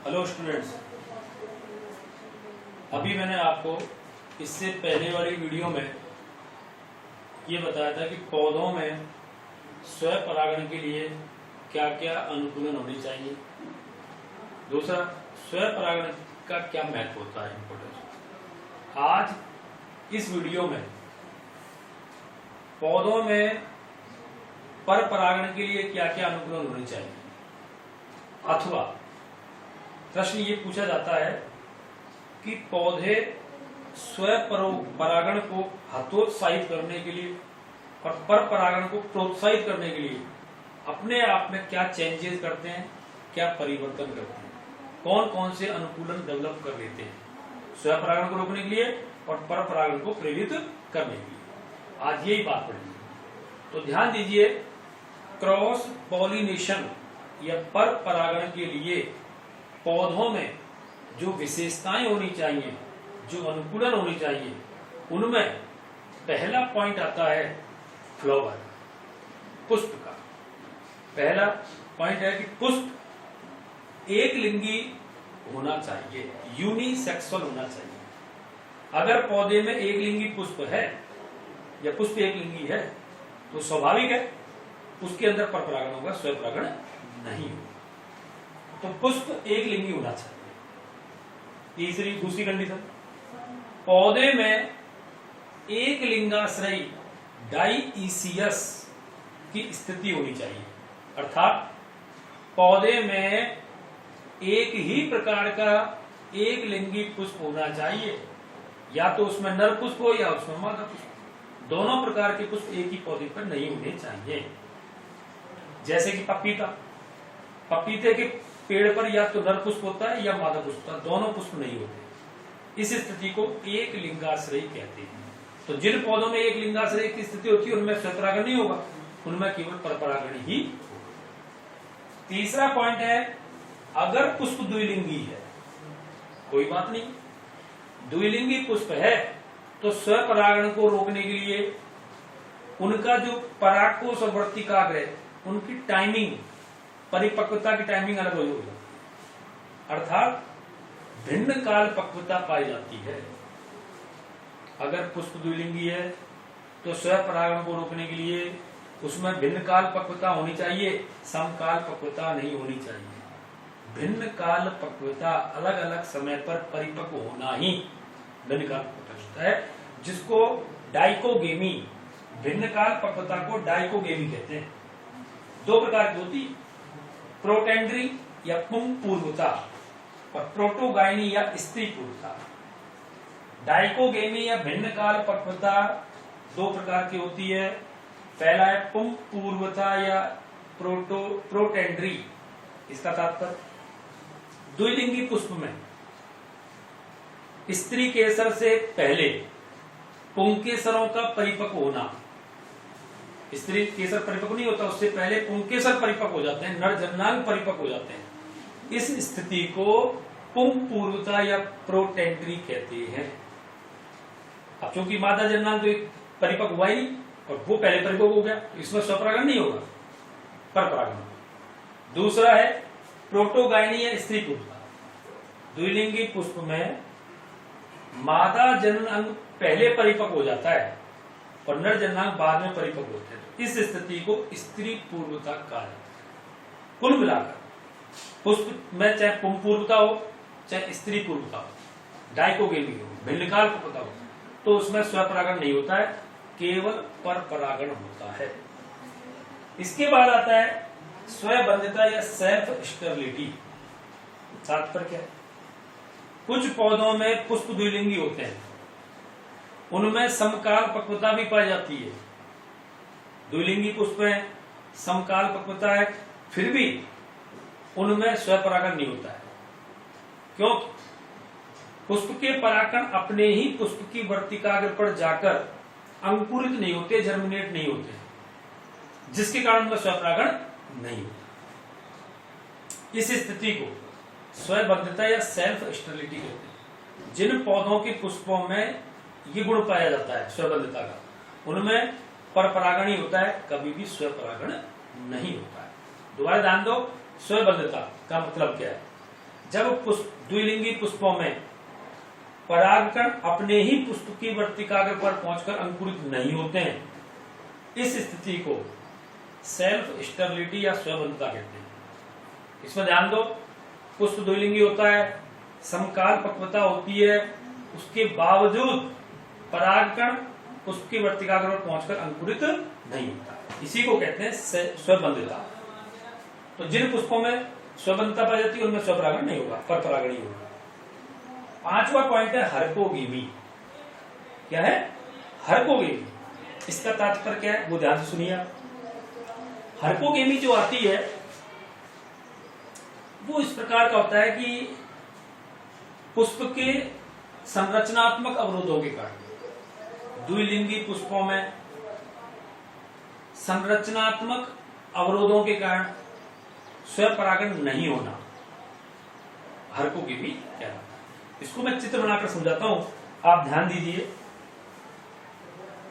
Hello students, अभी मैंने आपको इससे पहले वाली वीडियो में ये बताया था कि पौधों में स्वयं परागण के लिए क्या क्या अनुकूलन होनी चाहिए। दूसरा, स्वयं परागण का क्या महत्व होता है, इम्पोर्टेंस। आज इस वीडियो में पौधों में पर परागण के लिए क्या क्या अनुकूलन होने चाहिए, अथवा प्रश्न ये पूछा जाता है कि पौधे स्वयं परागण को हतोत्साहित करने के लिए और पर परागण को प्रोत्साहित करने के लिए अपने आप में क्या चेंजेस करते हैं, क्या परिवर्तन करते हैं, कौन कौन से अनुकूलन डेवलप कर लेते हैं स्वयं परागण को रोकने के लिए और पर परागण को प्रेरित करने के लिए। आज यही बात पड़ेगी, तो ध्यान दीजिए। क्रॉस पॉलिनेशन या पर परागण के लिए पौधों में जो विशेषताएं होनी चाहिए, जो अनुकूलन होनी चाहिए, उनमें पहला पॉइंट आता है फ्लावर, पुष्प का। पहला पॉइंट है कि पुष्प एक लिंगी होना चाहिए, यूनिसेक्सुअल होना चाहिए। अगर पौधे में एक लिंगी पुष्प है या पुष्प एक लिंगी है तो स्वाभाविक है उसके अंदर पर परागण होगा, स्वयं परागण नहीं होगा। तो पुष्प एक लिंगी होना चाहिए। दूसरी कंडीशन, पौधे में एक लिंगाश्रयी डाइईसियस की स्थिति होनी चाहिए, अर्थात पौधे में एक ही प्रकार का एक लिंगी पुष्प होना चाहिए, या तो उसमें नर पुष्प हो या उसमें मादा पुष्प। दोनों प्रकार के पुष्प एक ही पौधे पर नहीं होने चाहिए। जैसे कि पपीते के पेड़ पर या तो नर पुष्प होता है या मादा पुष्प होता है, दोनों पुष्प नहीं होते। इस स्थिति को एक लिंगाश्रयी कहते हैं। तो जिन पौधों में एक लिंगाश्रयी की स्थिति होती है उनमें स्वयं परागण नहीं होगा, उनमें केवल परपरागण ही होगा। तीसरा पॉइंट है, अगर पुष्प द्विलिंगी है कोई बात नहीं, द्विलिंगी पुष्प है तो स्वयं परागण को रोकने के लिए उनका जो परागकोश और वर्तिकाग्र, उनकी टाइमिंग, परिपक्वता की टाइमिंग अलग हो जाती है, अर्थात भिन्न काल पक्वता पाई जाती है। अगर पुष्प द्विलिंगी है तो स्वयं परागण को रोकने के लिए उसमें भिन्न काल पक्वता होनी चाहिए, समकाल पक्वता नहीं होनी चाहिए। भिन्न काल पक्वता, अलग अलग समय पर परिपक्व होना ही भिन्न काल पक्वता है, जिसको डाइकोगेमी, भिन्न काल पक्वता को डाइकोगेमी कहते हैं। दो प्रकार की होती, प्रोटेंड्री या पुंग पूर्वता और प्रोटोगाइनी या स्त्री पूर्वता। डाइकोगेमी या भिन्न काल पक्वता दो प्रकार की होती है। पहला है पुंग पूर्वता या प्रोटेंड्री। इसका तात्पर्य द्विलिंगी पुष्प में स्त्री केसर से पहले पुंकेसरों का परिपक्व होना। स्त्री केसर परिपक्व नहीं होता, उससे पहले पुंकेसर परिपक्व हो जाते हैं, नर जननांग परिपक्व हो जाते हैं। इस स्थिति को पुंग पूर्वता या प्रोटेंड्री कहते हैं। अब चूंकि मादा जननांग तो परिपक्व हुआ ही नहीं और वो पहले परिपक्व हो गया, इसमें स्वपरागण नहीं होगा, पर परागण। दूसरा है प्रोटोगाइनी या स्त्री पूर्वता। द्विलिंगी पुष्प में मादा जननांग पहले परिपक्व हो जाता है और नर जननांग बाद में परिपक्व होते हैं। इस स्थिति को स्त्री पूर्वता कहा जाता है। कुल मिलाकर पुष्प में चाहे पुंग पूर्वता हो चाहे स्त्री पूर्वता हो, डाइकोगेमी हो, भिन्नकाल पक्वता हो, तो उसमें स्वपरागण नहीं होता है, केवल पर परागण होता है। इसके बाद आता है स्वयंबंधिता या सेल्फ स्टेरिलिटी। तात्पर्य क्या है? कुछ पौधों में पुष्प द्विलिंगी होते हैं, उनमें समकाल पक्वता भी पाई जाती है। द्विलिंगी पुष्प है, समकाल पक्वता है, फिर भी उनमें स्वपरागण नहीं होता है। क्यों? पुष्प के परागण अपने ही पुष्प की वर्तिकाग्र पर जाकर अंकुरित नहीं होते, जर्मिनेट नहीं होते, जिसके कारण उनका स्वपरागण नहीं होता। इस स्थिति को स्वयंबद्धता या सेल्फ स्टेरिलिटी कहते हैं। जिन पौधों के पुष्पों में ये गुण पाया जाता है स्वयंबद्धता का, उनमें परपरागण ही होता है, कभी भी स्वपरागण नहीं होता है। दोबारा ध्यान दो, स्वयंबद्धता का मतलब क्या है? जब द्विलिंगी पुष्पों में परागकण अपने ही पुष्प की वर्तिकाग्र पर पहुंचकर अंकुरित नहीं होते हैं, इस स्थिति को सेल्फ स्टेरिलिटी या स्वबंधता कहते हैं। इसमें ध्यान दो, पुष्प द्विलिंगी होता है, समकाल पक्वता होती है, उसके बावजूद परागकण पुष्प की वर्तिकाग्र पर पहुंचकर अंकुरित नहीं होता, इसी को कहते हैं स्वबंधता। तो जिन पुष्पों में स्वबंधता पाई जाती है उनमें स्वपरागण नहीं होगा, परपरागण ही होगा। पांचवा पॉइंट है हरकोगेमी। क्या है? हरकोगेमी। इसका तात्पर्य क्या है वो ध्यान से सुनिए। हरकोगेमी जो आती है वो इस प्रकार का होता है कि पुष्प के संरचनात्मक अवरोधों के कारण, द्विलिंगी पुष्पों में संरचनात्मक अवरोधों के कारण स्वपरागण नहीं होना हरकोगेमी कहलाता है। इसको मैं चित्र बनाकर समझाता हूं, आप ध्यान दीजिए।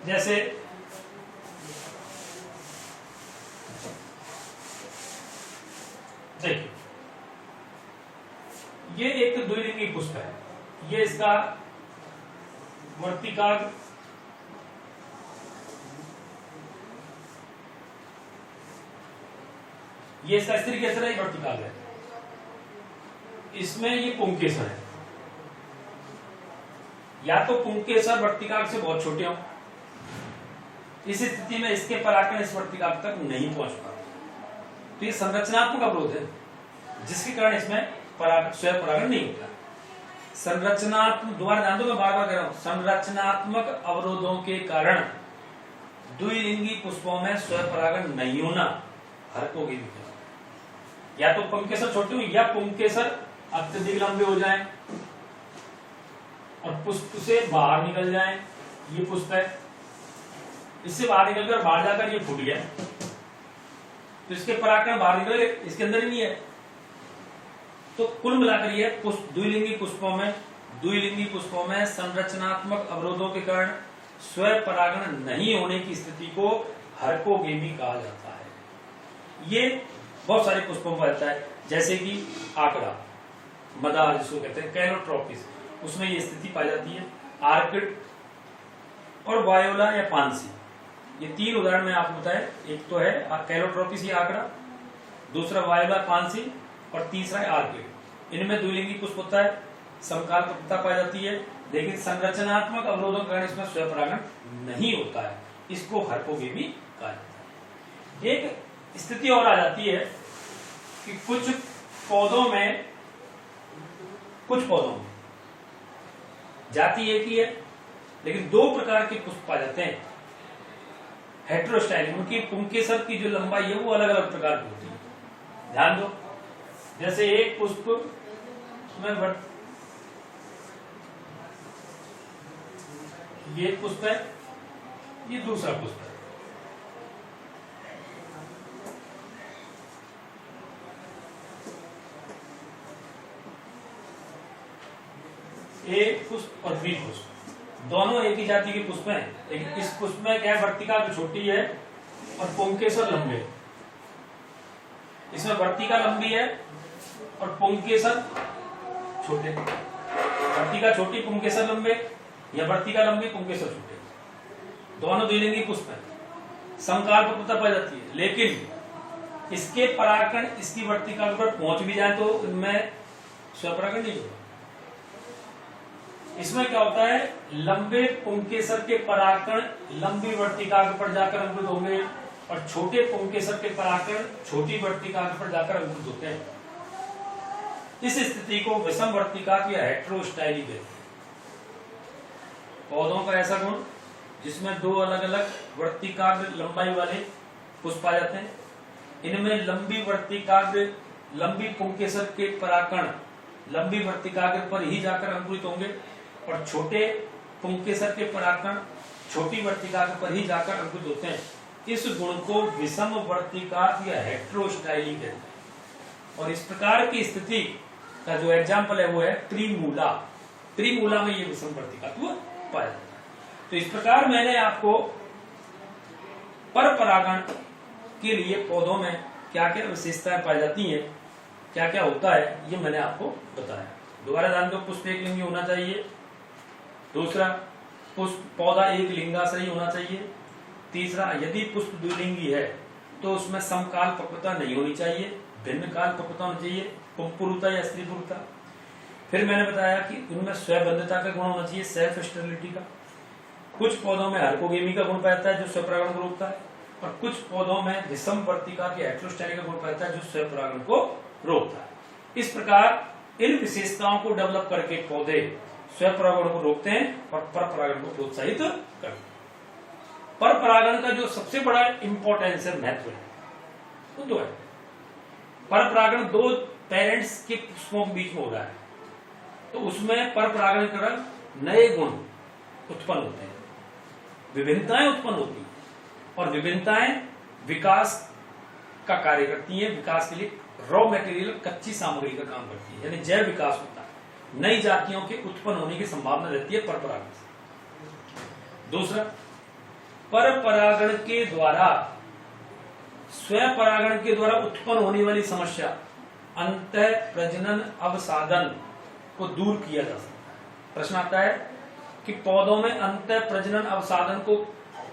जैसे देखिए, ये एक द्विलिंगी पुष्प है, ये इसका वर्तिकाग्र ये इसका स्त्री केसर है, वर्तिकाग्र है, इसमें ये पुंकेसर है। या तो पुंकेसर वर्तिकाग्र से बहुत छोटे हों, इस स्थिति में इसके परागकण इस वर्तिकाग्र तक नहीं पहुंच पाते, तो ये संरचनात्मक अवरोध है जिसके कारण इसमें स्वयं परागण नहीं होता। संरचनात्मक, दोबारा ध्यान दो, मैं बार बार कह रहा हूं, संरचनात्मक अवरोधों के कारण द्विलिंगी पुष्पों में स्वयं परागण नहीं होना हरकोगेमी कहलाता है। या तो पुंकेसर छोटे हो या पुंकेसर अत्यधिक लंबे हो जाएं और पुष्प से बाहर निकल जाएं। ये पुष्प है, इससे बाहर निकलकर बाहर जाकर ये फूट गया, तो इसके परागकण बाहर निकल गए, इसके अंदर ही नहीं है। तो कुल मिलाकर ये द्विलिंगी पुष्पों में संरचनात्मक अवरोधों के कारण स्वयं परागण नहीं होने की स्थिति को हरकोगेमी कहा जाता है। ये बहुत सारे पुष्पों में रहता है, जैसे कि आकड़ा, मदार जिसको कहते हैं, कैलोट्रोपिस, उसमें ये स्थिति पाई जाती है। आर्किड और वायोला या पानसी, ये तीन उदाहरण मैं आपको बताया। एक तो है कैलोट्रोपिस या आकड़ा, दूसरा वायोला पानसी और तीसरा है आर्किड। इनमें द्विलिंगी पुष्प होता है, समकाल पक्वता पाई जाती है, लेकिन संरचनात्मक अवरोधों के कारण इसमें स्वयंपरागण नहीं होता है, इसको हरकोगेमी कहा जाता है। एक स्थिति और आ जाती है कि कुछ पौधों में जाति एक ही है लेकिन दो प्रकार के पुष्प पाए जाते हैं, हेटेरोस्टाइलिक, उनकी पुंकेसर की जो लंबाई है वो अलग अलग प्रकार की होती है। ध्यान दो, जैसे एक पुष्प में ये पुष्प है, ये दूसरा पुष्प है। एक पुष्प और द्विपुष्प दोनों एक ही जाति के पुष्प हैं, लेकिन इस पुष्प में क्या है, वर्तिका जो छोटी है और पुंकेसर लंबे। इसमें वर्तिका लंबी है और पुंकेसर छोटे। वर्तिका छोटी, पुंकेसर लंबे, या वर्तिका लंबी, पुंकेसर छोटे। दोनों द्विलिंगी पुष्प हैं, समकाल पक्वता पाई जाती है, लेकिन इसके परागकण इसकी वर्तिका पर पहुंच भी जाए तो इनमें स्वपरागण नहीं होगा। इसमें क्या होता है, लंबे पुंकेसर के परागकण लंबी वर्तिकाग्र पर जाकर अंकुरित होंगे और छोटे पुंकेसर के परागकण छोटी वर्तिकाग्र पर जाकर अंकुरित होते हैं। इस स्थिति को विषम वर्तिकाग्र या हेटेरोस्टाइली कहते हैं। पौधों का ऐसा गुण जिसमें दो अलग अलग वर्तिकाग्र लंबाई वाले पुष्प आ जाते हैं, इनमें लंबी वर्तिकाग्र लंबी पुंकेसर के परागकण लंबी वर्तिकाग्र पर ही जाकर अंकुरित होंगे और छोटे पुंकेसर के परागकण छोटी वर्तिकाग्र पर ही जाकर अंकुरित होते हैं। इस गुण को विषम वर्तिकाग्र या हेटेरोस्टाइली कहते हैं। और इस प्रकार की स्थिति का जो एग्जाम्पल है वो है त्रिमूला। त्रिमूला में ये विषम वर्तिकाग्र पाया जाता है। तो इस प्रकार मैंने आपको पर परागण के लिए पौधों में क्या क्या विशेषताएं पाई जाती हैं क्या क्या होता है ये मैंने आपको बताया। दोबारा ध्यान दो, पुष्प एक लिंगी होना चाहिए। दूसरा, पुष्प पौधा एक लिंगाश्रयी होना चाहिए। तीसरा, यदि पुष्प द्विलिंगी है तो उसमें समकाल पक्वता नहीं होनी चाहिए, भिन्न काल पक्वता होनी चाहिए, पुंपुरुता या स्त्री पुरुषता। फिर मैंने बताया कि उनमें स्वबंधता का गुण होना चाहिए, सेल्फ स्टेरिलिटी का। कुछ पौधों में हाइपोगेमी का गुण पाता है जो स्वपरागण को रोकता है, और कुछ पौधों में विषमवर्तिका के हेटेरोस्टेरी का गुण पाता है जो स्वपरागण को रोकता है। इस प्रकार इन विशेषताओं को डेवलप करके पौधे स्वपरागण को रोकते हैं और परपरागण को प्रोत्साहित करते हैं। परपरागण का जो सबसे बड़ा इंपॉर्टेंस है, महत्व है, वो दो है। परपरागण दो पेरेंट्स के पुष्पों के बीच में हो रहा है, तो उसमें परपरागण के कारण नए गुण उत्पन्न होते हैं, विभिन्नताएं उत्पन्न होती हैं, और विभिन्नताएं विकास का कार्य करती हैं। विकास के लिए रॉ मटेरियल, कच्ची सामग्री का काम करती है, यानी जैव विकास होता है। नई जातियों के उत्पन्न होने की संभावना रहती है परपरागण से। दूसरा, परपरागण के द्वारा स्वपरागण के द्वारा उत्पन्न होने वाली समस्या अंतः प्रजनन अवसाधन को दूर किया जा सकता है। प्रश्न आता है कि पौधों में अंतः प्रजनन अवसाधन को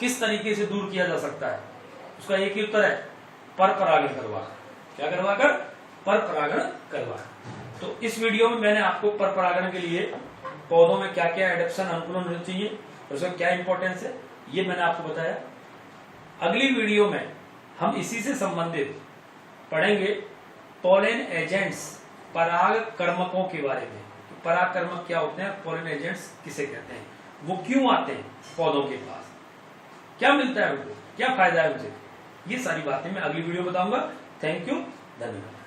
किस तरीके से दूर किया जा सकता है? उसका एक ही उत्तर है, परपरागण करवाकर। क्या करवाकर? परपरागण करवाकर। तो इस वीडियो में मैंने आपको परपरागण के लिए पौधों में क्या क्या एडेप्शन अनुकूलन होना चाहिए, उसका क्या इंपॉर्टेंस है, ये मैंने आपको बताया। अगली वीडियो में हम इसी से संबंधित पढ़ेंगे पोलन एजेंट्स, पराग कर्मकों के बारे में। पराग कर्मक क्या होते हैं, पोलन एजेंट्स किसे कहते हैं, वो क्यों आते हैं पौधों के पास, क्या मिलता है उनको, क्या फायदा है उनसे, ये सारी बातें मैं अगली वीडियो बताऊंगा। थैंक यू, धन्यवाद।